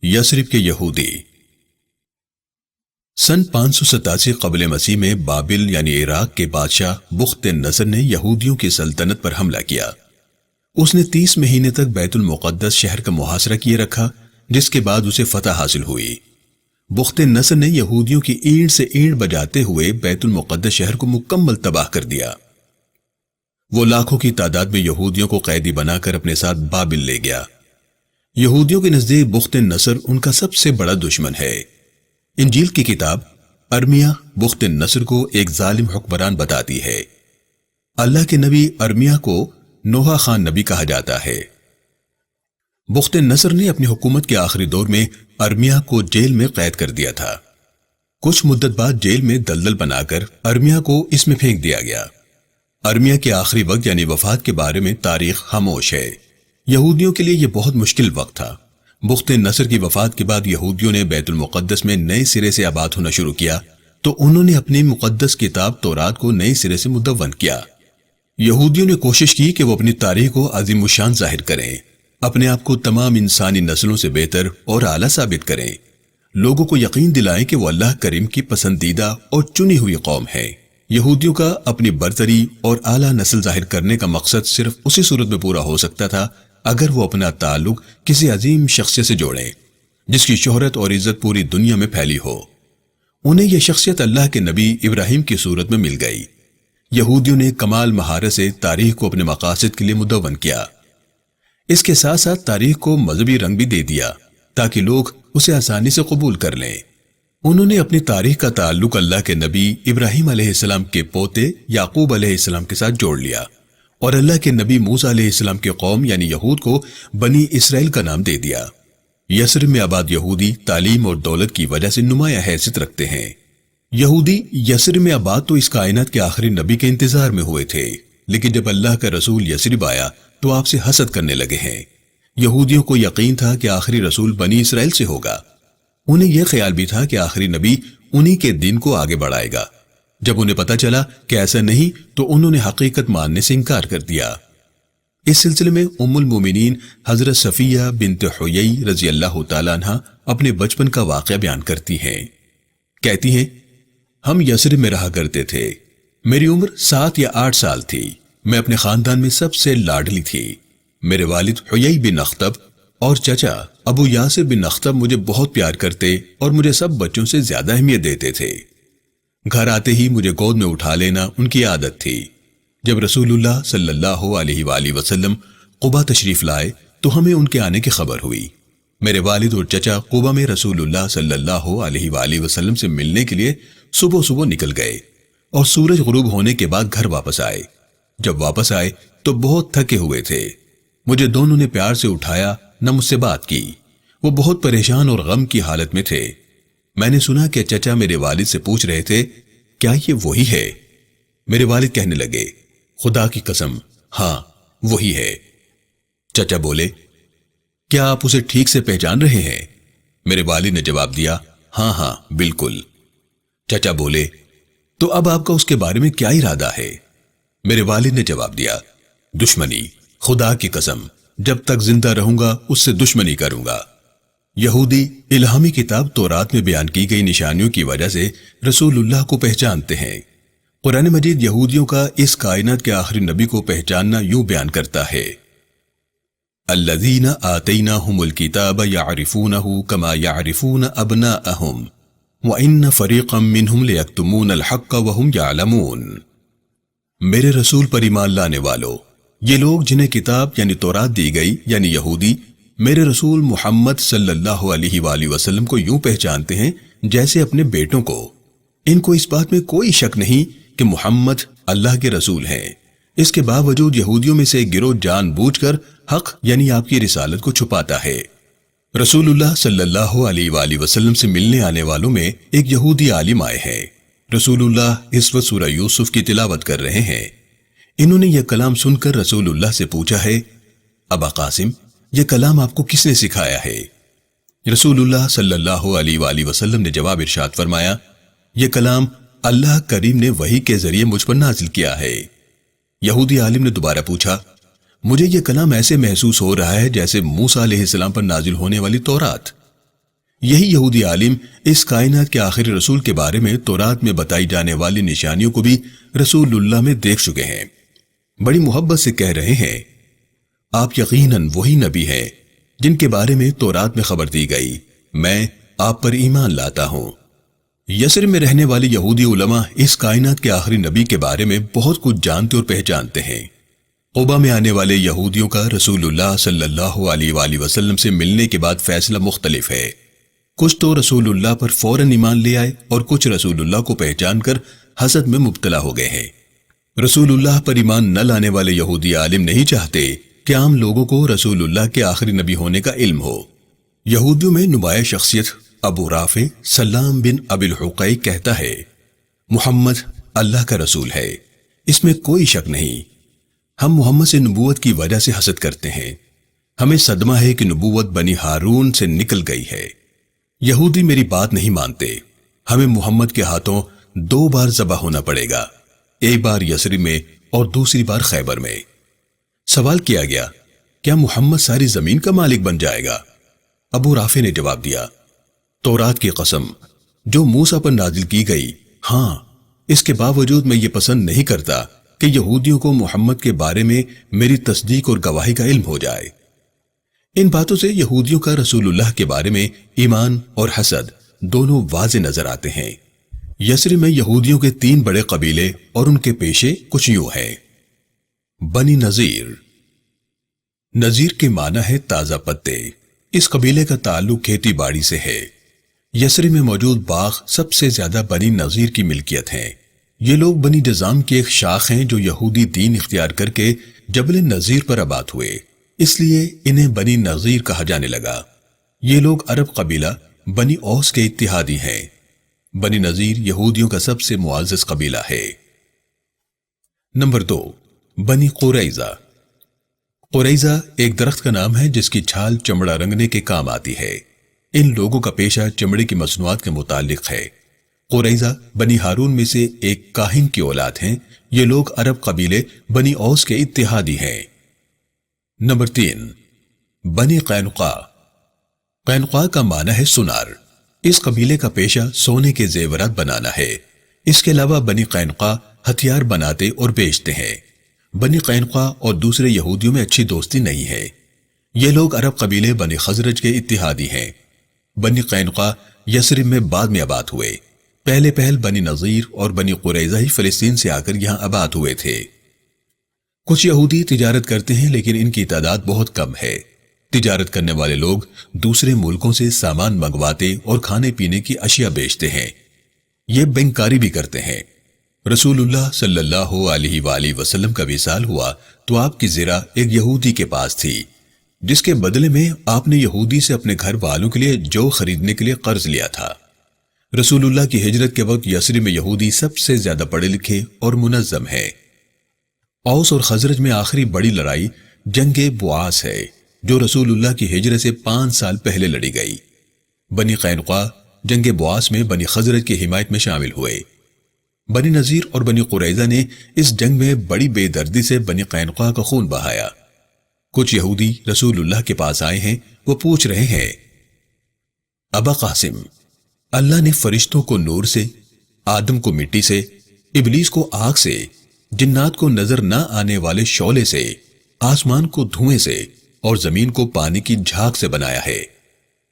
یثرب کے یہودی۔ سن 587 قبل مسیح میں بابل یعنی عراق کے بادشاہ بخت نصر نے یہودیوں کی سلطنت پر حملہ کیا۔ اس نے 30 مہینے تک بیت المقدس شہر کا محاصرہ کیے رکھا، جس کے بعد اسے فتح حاصل ہوئی۔ بخت نصر نے یہودیوں کی اینٹ سے اینٹ بجاتے ہوئے بیت المقدس شہر کو مکمل تباہ کر دیا۔ وہ لاکھوں کی تعداد میں یہودیوں کو قیدی بنا کر اپنے ساتھ بابل لے گیا۔ یہودیوں کے نزدیک بخت نصر ان کا سب سے بڑا دشمن ہے۔ انجیل کی کتاب ارمیہ بخت نصر کو ایک ظالم حکمران بتاتی ہے۔ اللہ کے نبی ارمیہ کو نوح خان نبی کہا جاتا ہے۔ بخت نصر نے اپنی حکومت کے آخری دور میں ارمیہ کو جیل میں قید کر دیا تھا۔ کچھ مدت بعد جیل میں دلدل بنا کر ارمیہ کو اس میں پھینک دیا گیا۔ ارمیہ کے آخری وقت یعنی وفات کے بارے میں تاریخ خاموش ہے۔ یہودیوں کے لیے یہ بہت مشکل وقت تھا۔ بخت نصر کی وفات کے بعد یہودیوں نے بیت المقدس میں نئے سرے سے آباد ہونا شروع کیا، تو انہوں نے اپنی مقدس کتاب تورات کو نئے سرے سے مدون کیا۔ یہودیوں نے کوشش کی کہ وہ اپنی تاریخ کو عظیم الشان ظاہر کریں، اپنے آپ کو تمام انسانی نسلوں سے بہتر اور اعلیٰ ثابت کریں، لوگوں کو یقین دلائیں کہ وہ اللہ کریم کی پسندیدہ اور چنی ہوئی قوم ہے۔ یہودیوں کا اپنی برتری اور اعلیٰ نسل ظاہر کرنے کا مقصد صرف اسی صورت میں پورا ہو سکتا تھا اگر وہ اپنا تعلق کسی عظیم شخصیت سے جوڑیں جس کی شہرت اور عزت پوری دنیا میں پھیلی ہو۔ انہیں یہ شخصیت اللہ کے نبی ابراہیم کی صورت میں مل گئی۔ یہودیوں نے کمال مہارت سے تاریخ کو اپنے مقاصد کے لیے مدون کیا۔ اس کے ساتھ ساتھ تاریخ کو مذہبی رنگ بھی دے دیا تاکہ لوگ اسے آسانی سے قبول کر لیں۔ انہوں نے اپنی تاریخ کا تعلق اللہ کے نبی ابراہیم علیہ السلام کے پوتے یعقوب علیہ السلام کے ساتھ جوڑ لیا، اور اللہ کے نبی موسیٰ علیہ السلام کے قوم یعنی یہود کو بنی اسرائیل کا نام دے دیا۔ یثرب میں آباد یہودی تعلیم اور دولت کی وجہ سے نمایاں حیثیت رکھتے ہیں۔ یہودی یثرب میں آباد تو اس کائنات کے آخری نبی کے انتظار میں ہوئے تھے، لیکن جب اللہ کا رسول یثرب آیا تو آپ سے حسد کرنے لگے ہیں۔ یہودیوں کو یقین تھا کہ آخری رسول بنی اسرائیل سے ہوگا۔ انہیں یہ خیال بھی تھا کہ آخری نبی انہی کے دین کو آگے بڑھائے گا۔ جب انہیں پتا چلا کہ ایسا نہیں تو انہوں نے حقیقت ماننے سے انکار کر دیا۔ اس سلسلے میں ام المومنین حضرت صفیہ بنت حیی رضی اللہ تعالیٰ عنہ اپنے بچپن کا واقعہ بیان کرتی ہیں۔ کہتی ہیں، ہم یثرب میں رہا کرتے تھے۔ میری عمر 7 یا 8 سال تھی۔ میں اپنے خاندان میں سب سے لاڈلی تھی۔ میرے والد حیی بن اخطب اور چچا ابو یاسر بن اخطب مجھے بہت پیار کرتے اور مجھے سب بچوں سے زیادہ اہمیت دیتے تھے۔ گھر آتے ہی مجھے گود میں اٹھا لینا ان کی عادت تھی۔ جب رسول اللہ صلی اللہ علیہ وآلہ وسلم قبا تشریف لائے تو ہمیں ان کے آنے کی خبر ہوئی۔ میرے والد اور چچا قبا میں رسول اللہ صلی اللہ علیہ وآلہ وسلم سے ملنے کے لیے صبح صبح نکل گئے اور سورج غروب ہونے کے بعد گھر واپس آئے۔ جب واپس آئے تو بہت تھکے ہوئے تھے۔ مجھے دونوں نے پیار سے اٹھایا، نہ مجھ سے بات کی۔ وہ بہت پریشان اور غم کی حالت میں تھے۔ میں نے سنا کہ چچا میرے والد سے پوچھ رہے تھے، کیا یہ وہی ہے؟ میرے والد کہنے لگے، خدا کی قسم ہاں وہی ہے۔ چچا بولے، کیا آپ اسے ٹھیک سے پہچان رہے ہیں؟ میرے والد نے جواب دیا، ہاں ہاں بالکل۔ چچا بولے، تو اب آپ کا اس کے بارے میں کیا ارادہ ہے؟ میرے والد نے جواب دیا، دشمنی، خدا کی قسم جب تک زندہ رہوں گا اس سے دشمنی کروں گا۔ یہودی الہامی کتاب تورات میں بیان کی گئی نشانیوں کی وجہ سے رسول اللہ کو پہچانتے ہیں۔ قرآن مجید یہودیوں کا اس کائنات کے آخری نبی کو پہچاننا یوں بیان کرتا ہے، الذین آتیناہم الکتاب یعرفونہ کما یعرفون ابناءہم وان فریقا منہم لیکتمون الحق وہم یعلمون۔ میرے رسول پر ایمان لانے والو، یہ لوگ جنہیں کتاب یعنی تورات دی گئی یعنی یہودی میرے رسول محمد صلی اللہ علیہ وآلہ وسلم کو یوں پہچانتے ہیں جیسے اپنے بیٹوں کو۔ ان کو اس بات میں کوئی شک نہیں کہ محمد اللہ کے رسول ہیں۔ اس کے باوجود یہودیوں میں سے ایک گروہ جان بوجھ کر حق یعنی آپ کی رسالت کو چھپاتا ہے۔ رسول اللہ صلی اللہ علیہ وآلہ وسلم سے ملنے آنے والوں میں ایک یہودی عالم آئے ہیں۔ رسول اللہ اس وقت سورہ یوسف کی تلاوت کر رہے ہیں۔ انہوں نے یہ کلام سن کر رسول اللہ سے پوچھا ہے، ابا قاسم یہ کلام آپ کو کس نے سکھایا ہے؟ رسول اللہ صلی اللہ علیہ وآلہ وسلم نے جواب ارشاد فرمایا، یہ کلام اللہ کریم نے وحی کے ذریعے مجھ پر نازل کیا ہے۔ یہودی عالم نے دوبارہ پوچھا، مجھے یہ کلام ایسے محسوس ہو رہا ہے جیسے موسیٰ علیہ السلام پر نازل ہونے والی تورات۔ یہی یہودی عالم اس کائنات کے آخری رسول کے بارے میں تورات میں بتائی جانے والی نشانیوں کو بھی رسول اللہ میں دیکھ چکے ہیں۔ بڑی محبت سے کہہ رہے ہیں، آپ یقیناً وہی نبی ہیں جن کے بارے میں تورات میں خبر دی گئی، میں آپ پر ایمان لاتا ہوں۔ یثرب میں رہنے والے یہودی علماء اس کائنات کے آخری نبی کے بارے میں بہت کچھ جانتے اور پہچانتے ہیں۔ قبا میں آنے والے یہودیوں کا رسول اللہ صلی اللہ علیہ وآلہ وسلم سے ملنے کے بعد فیصلہ مختلف ہے۔ کچھ تو رسول اللہ پر فوراً ایمان لے آئے اور کچھ رسول اللہ کو پہچان کر حسد میں مبتلا ہو گئے ہیں۔ رسول اللہ پر ایمان نہ لانے والے یہودی عالم نہیں چاہتے کہ عام لوگوں کو رسول اللہ کے آخری نبی ہونے کا علم ہو۔ یہودیوں میں نمایاں شخصیت ابو رافع سلام بن ابی الحقیق کہتا ہے، محمد اللہ کا رسول ہے، اس میں کوئی شک نہیں۔ ہم محمد سے نبوت کی وجہ سے حسد کرتے ہیں، ہمیں صدمہ ہے کہ نبوت بنی ہارون سے نکل گئی ہے۔ یہودی میری بات نہیں مانتے، ہمیں محمد کے ہاتھوں 2 بار ذبح ہونا پڑے گا، ایک بار یثرب میں اور دوسری بار خیبر میں۔ سوال کیا گیا، کیا محمد ساری زمین کا مالک بن جائے گا؟ ابو رافع نے جواب دیا، تورات کی قسم جو موسیٰ پر نازل کی گئی، ہاں، اس کے باوجود میں یہ پسند نہیں کرتا کہ یہودیوں کو محمد کے بارے میں میری تصدیق اور گواہی کا علم ہو جائے۔ ان باتوں سے یہودیوں کا رسول اللہ کے بارے میں ایمان اور حسد دونوں واضح نظر آتے ہیں۔ یثرب میں یہودیوں کے 3 بڑے قبیلے اور ان کے پیشے کچھ یوں ہیں۔ بنی نذیر۔ نذیر کے معنی ہے تازہ پتے۔ اس قبیلے کا تعلق کھیتی باڑی سے ہے۔ یثرب میں موجود باغ سب سے زیادہ بنی نذیر کی ملکیت ہیں۔ یہ لوگ بنی جذام کی ایک شاخ ہیں جو یہودی دین اختیار کر کے جبل نذیر پر آباد ہوئے، اس لیے انہیں بنی نذیر کہا جانے لگا۔ یہ لوگ عرب قبیلہ بنی اوس کے اتحادی ہیں۔ بنی نذیر یہودیوں کا سب سے معزز قبیلہ ہے۔ نمبر 2، بنی قریظہ۔ قریظہ ایک درخت کا نام ہے جس کی چھال چمڑا رنگنے کے کام آتی ہے۔ ان لوگوں کا پیشہ چمڑے کی مصنوعات کے متعلق ہے۔ قریظہ بنی ہارون میں سے ایک کاہن کی اولاد ہیں۔ یہ لوگ عرب قبیلے بنی اوس کے اتحادی ہیں۔ نمبر 3، بنی قینقاع۔ قینقاع کا معنی ہے سونار۔ اس قبیلے کا پیشہ سونے کے زیورات بنانا ہے۔ اس کے علاوہ بنی قینقاع ہتھیار بناتے اور بیچتے ہیں۔ بنی قینقاع اور دوسرے یہودیوں میں اچھی دوستی نہیں ہے۔ یہ لوگ عرب قبیلے بنی خزرج کے اتحادی ہیں۔ بنی قینقاع یثرب میں بعد میں آباد ہوئے۔ پہل بنی نذیر اور بنی قریظہ ہی فلسطین سے آ کر یہاں آباد ہوئے تھے۔ کچھ یہودی تجارت کرتے ہیں لیکن ان کی تعداد بہت کم ہے۔ تجارت کرنے والے لوگ دوسرے ملکوں سے سامان منگواتے اور کھانے پینے کی اشیاء بیچتے ہیں۔ یہ بینکاری بھی کرتے ہیں۔ رسول اللہ صلی اللہ علیہ وآلہ وسلم کا وصال ہوا تو آپ کی زرہ ایک یہودی کے پاس تھی، جس کے بدلے میں آپ نے یہودی سے اپنے گھر والوں کے لیے جو خریدنے کے لیے قرض لیا تھا۔ رسول اللہ کی ہجرت کے وقت یثرب میں یہودی سب سے زیادہ پڑھے لکھے اور منظم ہیں۔ اوس اور خزرج میں آخری بڑی لڑائی جنگ بواس ہے، جو رسول اللہ کی ہجرت سے 5 سال پہلے لڑی گئی۔ بنی قینقاع جنگ بواس میں بنی خزرج کی حمایت میں شامل ہوئے۔ بنی نذیر اور بنی قریظہ نے اس جنگ میں بڑی بے دردی سے بنی قینقاع کا خون بہایا۔ کچھ یہودی رسول اللہ کے پاس آئے ہیں، وہ پوچھ رہے ہیں، ابا قاسم، اللہ نے فرشتوں کو نور سے، آدم کو مٹی سے، ابلیس کو آگ سے، جنات کو نظر نہ آنے والے شعلے سے، آسمان کو دھوئیں سے اور زمین کو پانی کی جھاگ سے بنایا ہے۔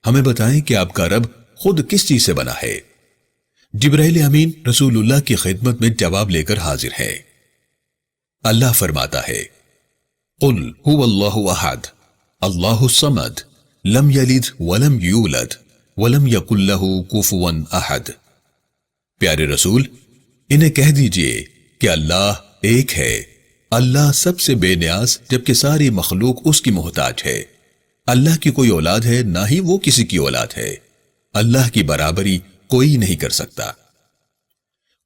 ہمیں بتائیں کہ آپ کا رب خود کس چیز سے بنا ہے؟ جبرائیل امین رسول اللہ کی خدمت میں جواب لے کر حاضر ہے۔ اللہ فرماتا ہے، قل هو اللہ احد اللہ الصمد لم یلد ولم یولد ولم یکن لہ کفوا احد۔ پیارے رسول، انہیں کہہ دیجئے کہ اللہ ایک ہے، اللہ سب سے بے نیاز جبکہ ساری مخلوق اس کی محتاج ہے۔ اللہ کی کوئی اولاد ہے نہ ہی وہ کسی کی اولاد ہے۔ اللہ کی برابری کوئی نہیں کر سکتا۔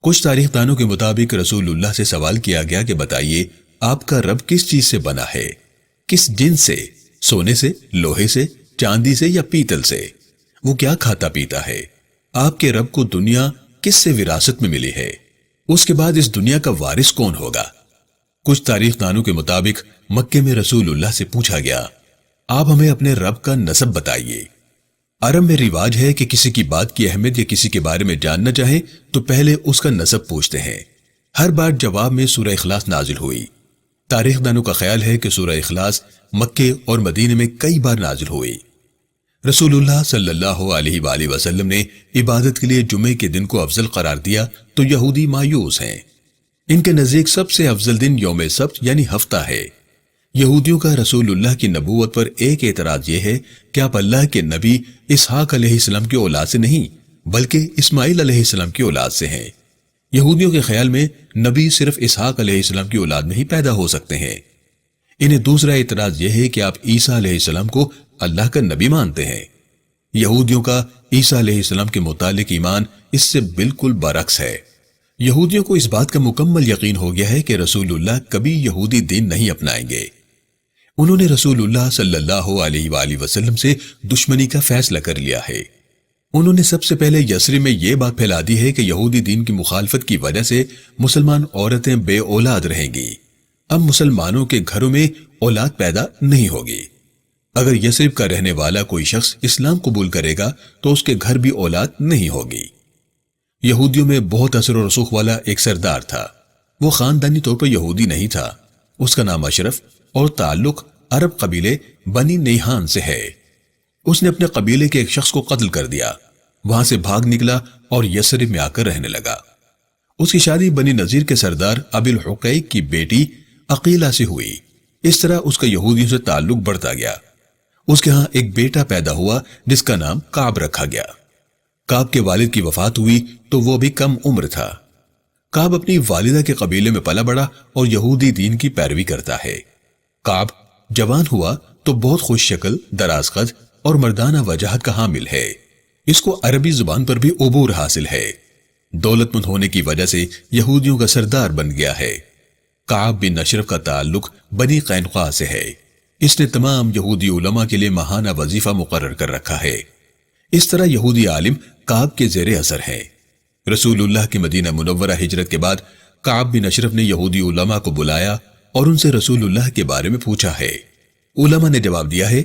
کچھ تاریخ دانوں کے مطابق رسول اللہ سے سوال کیا گیا کہ بتائیے آپ کا رب کس چیز سے بنا ہے؟ کس جنس سے؟ سونے سے، لوہے سے، چاندی سے یا پیتل سے؟ وہ کیا کھاتا پیتا ہے؟ آپ کے رب کو دنیا کس سے وراثت میں ملی ہے؟ اس کے بعد اس دنیا کا وارث کون ہوگا؟ کچھ تاریخ دانوں کے مطابق مکے میں رسول اللہ سے پوچھا گیا، آپ ہمیں اپنے رب کا نسب بتائیے۔ عرب میں رواج ہے کہ کسی کی بات کی اہمیت یا کسی کے بارے میں جاننا چاہیں تو پہلے اس کا نسب پوچھتے ہیں۔ ہر بار جواب میں سورہ اخلاص نازل ہوئی۔ تاریخ دانوں کا خیال ہے کہ سورہ اخلاص مکے اور مدینے میں کئی بار نازل ہوئی۔ رسول اللہ صلی اللہ علیہ وآلہ وسلم نے عبادت کے لیے جمعے کے دن کو افضل قرار دیا تو یہودی مایوس ہیں۔ ان کے نزدیک سب سے افضل دن یوم سبت یعنی ہفتہ ہے۔ یہودیوں کا رسول اللہ کی نبوت پر ایک اعتراض یہ ہے کہ آپ اللہ کے نبی اسحاق علیہ السلام کی اولاد سے نہیں بلکہ اسماعیل علیہ السلام کی اولاد سے ہیں۔ یہودیوں کے خیال میں نبی صرف اسحاق علیہ السلام کی اولاد میں ہی پیدا ہو سکتے ہیں۔ انہیں دوسرا اعتراض یہ ہے کہ آپ عیسیٰ علیہ السلام کو اللہ کا نبی مانتے ہیں۔ یہودیوں کا عیسیٰ علیہ السلام کے متعلق ایمان اس سے بالکل برعکس ہے۔ یہودیوں کو اس بات کا مکمل یقین ہو گیا ہے کہ رسول اللہ کبھی یہودی دین نہیں اپنائیں گے۔ انہوں نے رسول اللہ صلی اللہ علیہ وآلہ وسلم سے دشمنی کا فیصلہ کر لیا ہے۔ انہوں نے سب سے پہلے یثرب میں یہ بات پھیلا دی ہے کہ یہودی دین کی مخالفت کی وجہ سے مسلمان عورتیں بے اولاد رہیں گی۔ اب مسلمانوں کے گھروں میں اولاد پیدا نہیں ہوگی۔ اگر یثرب کا رہنے والا کوئی شخص اسلام قبول کرے گا تو اس کے گھر بھی اولاد نہیں ہوگی۔ یہودیوں میں بہت اثر و رسوخ والا ایک سردار تھا۔ وہ خاندانی طور پر یہودی نہیں تھا۔ اس کا نام اشرف اور تعلق عرب قبیلے بنی نیحان سے ہے۔ اس نے اپنے قبیلے کے ایک شخص کو قتل کر دیا، وہاں سے بھاگ نکلا اور یثرب میں آ کر رہنے لگا۔ اس کی شادی بنی نذیر کے سردار ابی الحقیق کی بیٹی عقیلہ سے ہوئی۔ اس طرح اس کا یہودیوں سے تعلق بڑھتا گیا۔ اس کے ہاں ایک بیٹا پیدا ہوا جس کا نام کعب رکھا گیا۔ کعب کے والد کی وفات ہوئی تو وہ بھی کم عمر تھا۔ کعب اپنی والدہ کے قبیلے میں پلا بڑھا اور یہودی دین کی پیروی کرتا ہے۔ کعب جوان ہوا تو بہت خوش شکل، دراز قد اور مردانہ وجاہت کا حامل ہے۔ اس کو عربی زبان پر بھی عبور حاصل ہے۔ دولت مند ہونے کی وجہ سے یہودیوں کا سردار بن گیا ہے۔ کعب بن اشرف کا تعلق بنی قینقاع سے ہے۔ اس نے تمام یہودی علماء کے لیے ماہانہ وظیفہ مقرر کر رکھا ہے۔ اس طرح یہودی عالم کعب کے زیر اثر ہیں۔ رسول اللہ کی مدینہ منورہ ہجرت کے بعد کعب بن اشرف نے یہودی علماء کو بلایا اور ان سے رسول اللہ کے بارے میں پوچھا ہے۔ علماء نے جواب دیا ہے،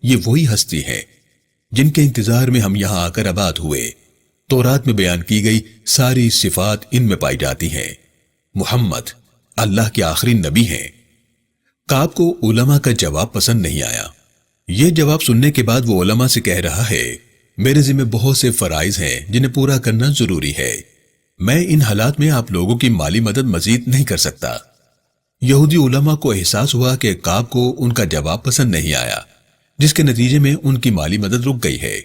یہ وہی ہستی ہیں جن کے انتظار میں ہم یہاں آ کر آباد ہوئے۔ تورات میں بیان کی گئی ساری صفات ان میں پائی جاتی ہیں۔ محمد اللہ کے آخری نبی ہیں۔ کعب کو علماء کا جواب پسند نہیں آیا۔ یہ جواب سننے کے بعد وہ علماء سے کہہ رہا ہے، میرے ذمہ بہت سے فرائض ہیں جنہیں پورا کرنا ضروری ہے۔ میں ان حالات میں آپ لوگوں کی مالی مدد مزید نہیں کر سکتا۔ یہودی علماء کو احساس ہوا کہ کعب کو ان کا جواب پسند نہیں آیا، جس کے نتیجے میں ان کی مالی مدد رک گئی ہے۔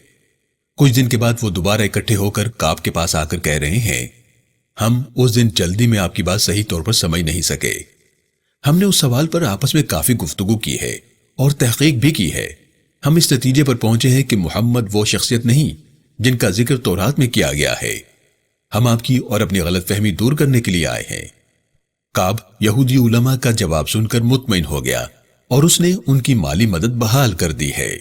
کچھ دن کے بعد وہ دوبارہ اکٹھے ہو کر کعب کے پاس آ کر کہہ رہے ہیں، ہم اس دن جلدی میں آپ کی بات صحیح طور پر سمجھ نہیں سکے۔ ہم نے اس سوال پر آپس میں کافی گفتگو کی ہے اور تحقیق بھی کی ہے۔ ہم اس نتیجے پر پہنچے ہیں کہ محمد وہ شخصیت نہیں جن کا ذکر تورات میں کیا گیا ہے۔ ہم آپ کی اور اپنی غلط فہمی دور کرنے کے لیے آئے ہیں۔ کعب یہودی علماء کا جواب سن کر مطمئن ہو گیا اور اس نے ان کی مالی مدد بحال کر دی ہے۔